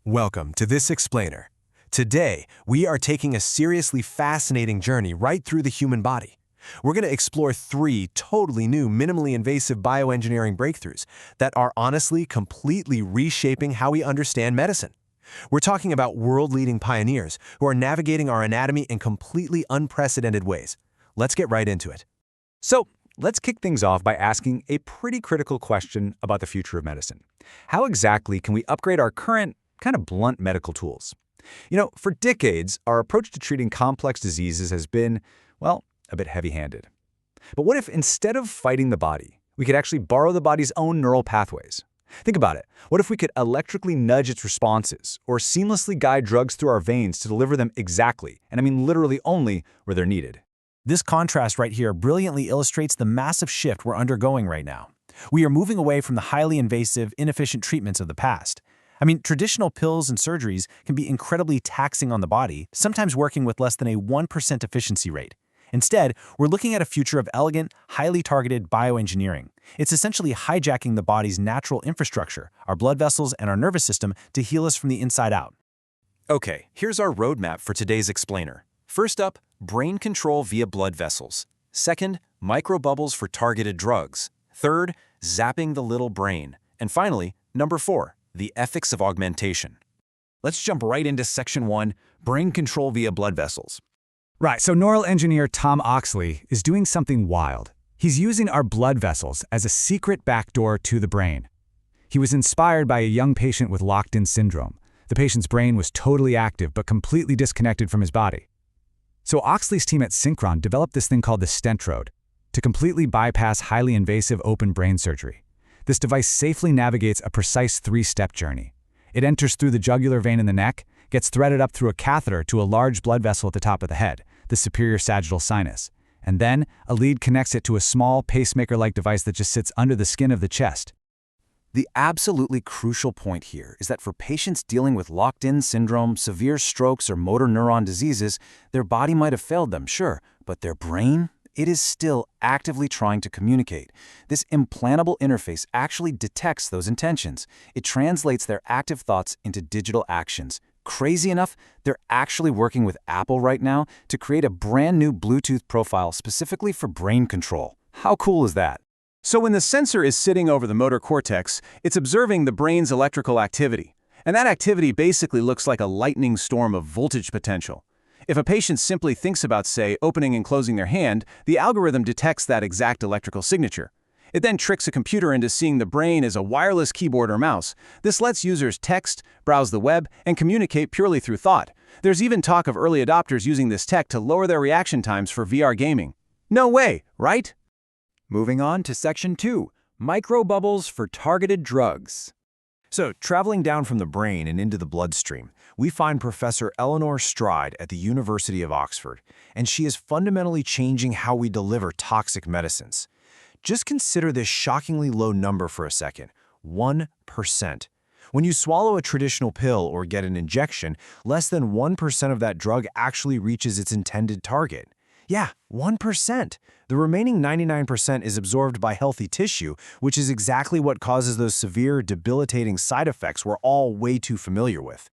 Welcome to This Explainer. Today, we are taking a seriously fascinating journey right through the human body. We're going to explore three totally new, minimally invasive bioengineering breakthroughs that are honestly completely reshaping how we understand medicine. We're talking about world-leading pioneers who are navigating our anatomy in completely unprecedented ways. Let's get right into it. So, let's kick things off by asking a pretty critical question about the future of medicine. How exactly can we upgrade our current, kind of blunt medical tools? For decades, our approach to treating complex diseases has been, well, a bit heavy-handed. But what if instead of fighting the body, we could actually borrow the body's own neural pathways? Think about it. What if we could electrically nudge its responses or seamlessly guide drugs through our veins to deliver them exactly, and I mean literally only, where they're needed? This contrast right here brilliantly illustrates the massive shift we're undergoing right now. We are moving away from the highly invasive, inefficient treatments of the past. Traditional pills and surgeries can be incredibly taxing on the body, sometimes working with less than a 1% efficiency rate. Instead, we're looking at a future of elegant, highly targeted bioengineering. It's essentially hijacking the body's natural infrastructure, our blood vessels and our nervous system, to heal us from the inside out. Okay, here's our roadmap for today's explainer. First up, brain control via blood vessels. Second, microbubbles for targeted drugs. Third, zapping the little brain. And finally, number 4, the ethics of augmentation. Let's jump right into Section 1, brain control via blood vessels. Right, so neural engineer Tom Oxley is doing something wild. He's using our blood vessels as a secret backdoor to the brain. He was inspired by a young patient with locked-in syndrome. The patient's brain was totally active but completely disconnected from his body. So Oxley's team at Synchron developed this thing called the Stentrode to completely bypass highly invasive open brain surgery. This device safely navigates a precise 3-step journey. It enters through the jugular vein in the neck, gets threaded up through a catheter to a large blood vessel at the top of the head, the superior sagittal sinus, and then a lead connects it to a small pacemaker-like device that just sits under the skin of the chest. The absolutely crucial point here is that for patients dealing with locked-in syndrome, severe strokes, or motor neuron diseases, their body might have failed them, sure, but their brain, it is still actively trying to communicate. This implantable interface actually detects those intentions. It translates their active thoughts into digital actions. Crazy enough, they're actually working with Apple right now to create a brand new Bluetooth profile specifically for brain control. How cool is that? So when the sensor is sitting over the motor cortex, it's observing the brain's electrical activity. And that activity basically looks like a lightning storm of voltage potential. If a patient simply thinks about, say, opening and closing their hand, the algorithm detects that exact electrical signature. It then tricks a computer into seeing the brain as a wireless keyboard or mouse. This lets users text, browse the web, and communicate purely through thought. There's even talk of early adopters using this tech to lower their reaction times for VR gaming. No way, right? Moving on to Section 2, microbubbles for targeted drugs. So, traveling down from the brain and into the bloodstream, we find Professor Eleanor Stride at the University of Oxford, and she is fundamentally changing how we deliver toxic medicines. Just consider this shockingly low number for a second, 1%. When you swallow a traditional pill or get an injection, less than 1% of that drug actually reaches its intended target. Yeah, 1%. The remaining 99% is absorbed by healthy tissue, which is exactly what causes those severe, debilitating side effects we're all way too familiar with.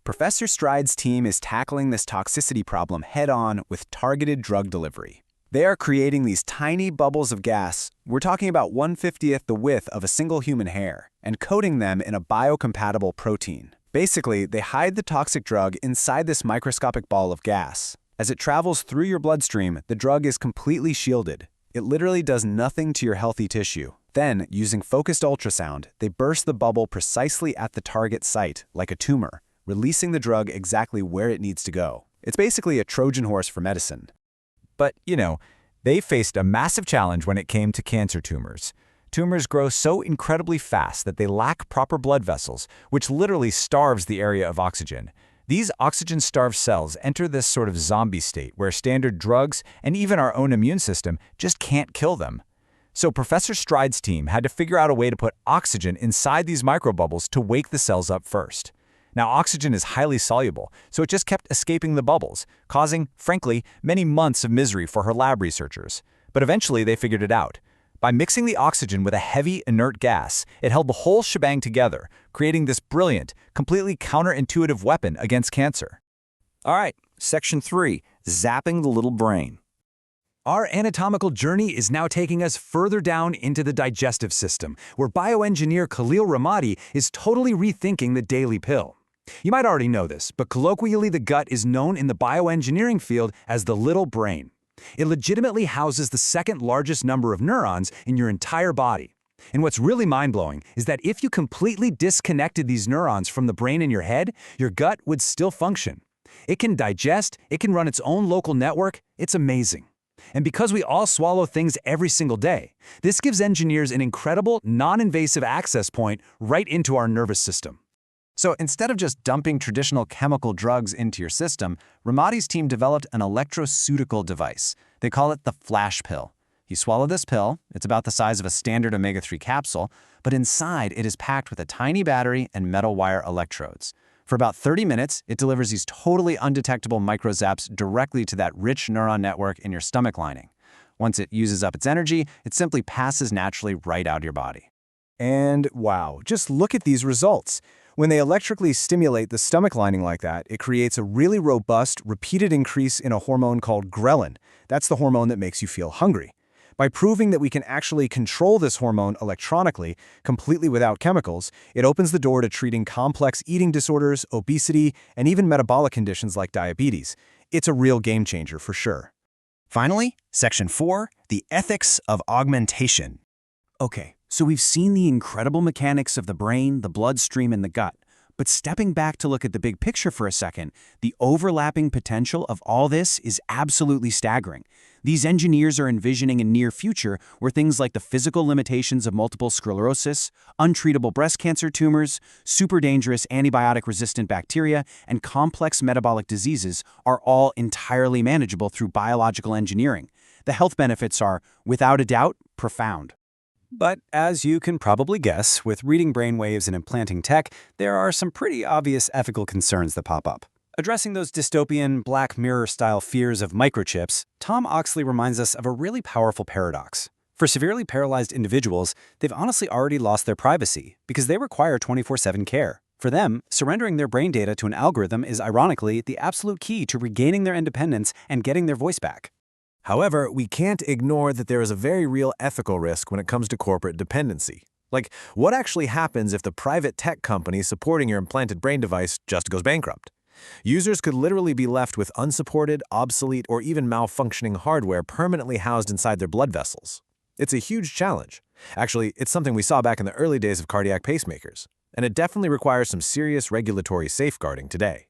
Professor Stride's team is tackling this toxicity problem head-on with targeted drug delivery. They are creating these tiny bubbles of gas, we're talking about 1/50th the width of a single human hair, and coating them in a biocompatible protein. Basically, they hide the toxic drug inside this microscopic ball of gas. As it travels through your bloodstream, the drug is completely shielded. It literally does nothing to your healthy tissue. Then, using focused ultrasound, they burst the bubble precisely at the target site, like a tumor, releasing the drug exactly where it needs to go. It's basically a Trojan horse for medicine. But, they faced a massive challenge when it came to cancer tumors. Tumors grow so incredibly fast that they lack proper blood vessels, which literally starves the area of oxygen. These oxygen-starved cells enter this sort of zombie state where standard drugs and even our own immune system just can't kill them. So Professor Stride's team had to figure out a way to put oxygen inside these microbubbles to wake the cells up first. Now, oxygen is highly soluble, so it just kept escaping the bubbles, causing, frankly, many months of misery for her lab researchers. But eventually they figured it out. By mixing the oxygen with a heavy, inert gas, it held the whole shebang together, creating this brilliant, completely counterintuitive weapon against cancer. All right, Section 3, zapping the little brain. Our anatomical journey is now taking us further down into the digestive system, where bioengineer Khalil Ramadi is totally rethinking the daily pill. You might already know this, but colloquially the gut is known in the bioengineering field as the little brain. It legitimately houses the second largest number of neurons in your entire body. And what's really mind-blowing is that if you completely disconnected these neurons from the brain in your head, your gut would still function. It can digest, it can run its own local network. It's amazing. And because we all swallow things every single day, this gives engineers an incredible, non-invasive access point right into our nervous system. So instead of just dumping traditional chemical drugs into your system, Ramadi's team developed an electroceutical device. They call it the flash pill. You swallow this pill, it's about the size of a standard omega-3 capsule, but inside it is packed with a tiny battery and metal wire electrodes. For about 30 minutes, it delivers these totally undetectable microzaps directly to that rich neuron network in your stomach lining. Once it uses up its energy, it simply passes naturally right out of your body. And wow, just look at these results. When they electrically stimulate the stomach lining like that, it creates a really robust, repeated increase in a hormone called ghrelin. That's the hormone that makes you feel hungry. By proving that we can actually control this hormone electronically, completely without chemicals, it opens the door to treating complex eating disorders, obesity, and even metabolic conditions like diabetes. It's a real game changer for sure. Finally, Section 4, the ethics of augmentation. Okay, so we've seen the incredible mechanics of the brain, the bloodstream, and the gut. But stepping back to look at the big picture for a second, the overlapping potential of all this is absolutely staggering. These engineers are envisioning a near future where things like the physical limitations of multiple sclerosis, untreatable breast cancer tumors, super dangerous antibiotic-resistant bacteria, and complex metabolic diseases are all entirely manageable through biological engineering. The health benefits are, without a doubt, profound. But as you can probably guess, with reading brainwaves and implanting tech, there are some pretty obvious ethical concerns that pop up. Addressing those dystopian, Black Mirror-style fears of microchips, Tom Oxley reminds us of a really powerful paradox. For severely paralyzed individuals, they've honestly already lost their privacy because they require 24/7 care. For them, surrendering their brain data to an algorithm is ironically the absolute key to regaining their independence and getting their voice back. However, we can't ignore that there is a very real ethical risk when it comes to corporate dependency. Like, what actually happens if the private tech company supporting your implanted brain device just goes bankrupt? Users could literally be left with unsupported, obsolete, or even malfunctioning hardware permanently housed inside their blood vessels. It's a huge challenge. Actually, it's something we saw back in the early days of cardiac pacemakers, and it definitely requires some serious regulatory safeguarding today.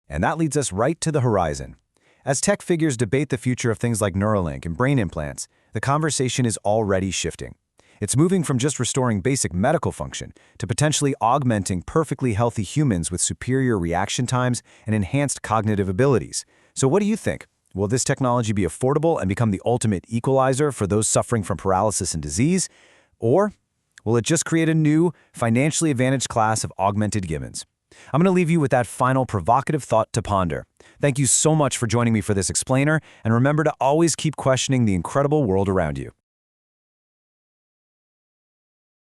And that leads us right to the horizon. As tech figures debate the future of things like Neuralink and brain implants, the conversation is already shifting. It's moving from just restoring basic medical function to potentially augmenting perfectly healthy humans with superior reaction times and enhanced cognitive abilities. So what do you think? Will this technology be affordable and become the ultimate equalizer for those suffering from paralysis and disease? Or will it just create a new, financially advantaged class of augmented humans? I'm going to leave you with that final provocative thought to ponder. Thank you so much for joining me for this explainer, and remember to always keep questioning the incredible world around you.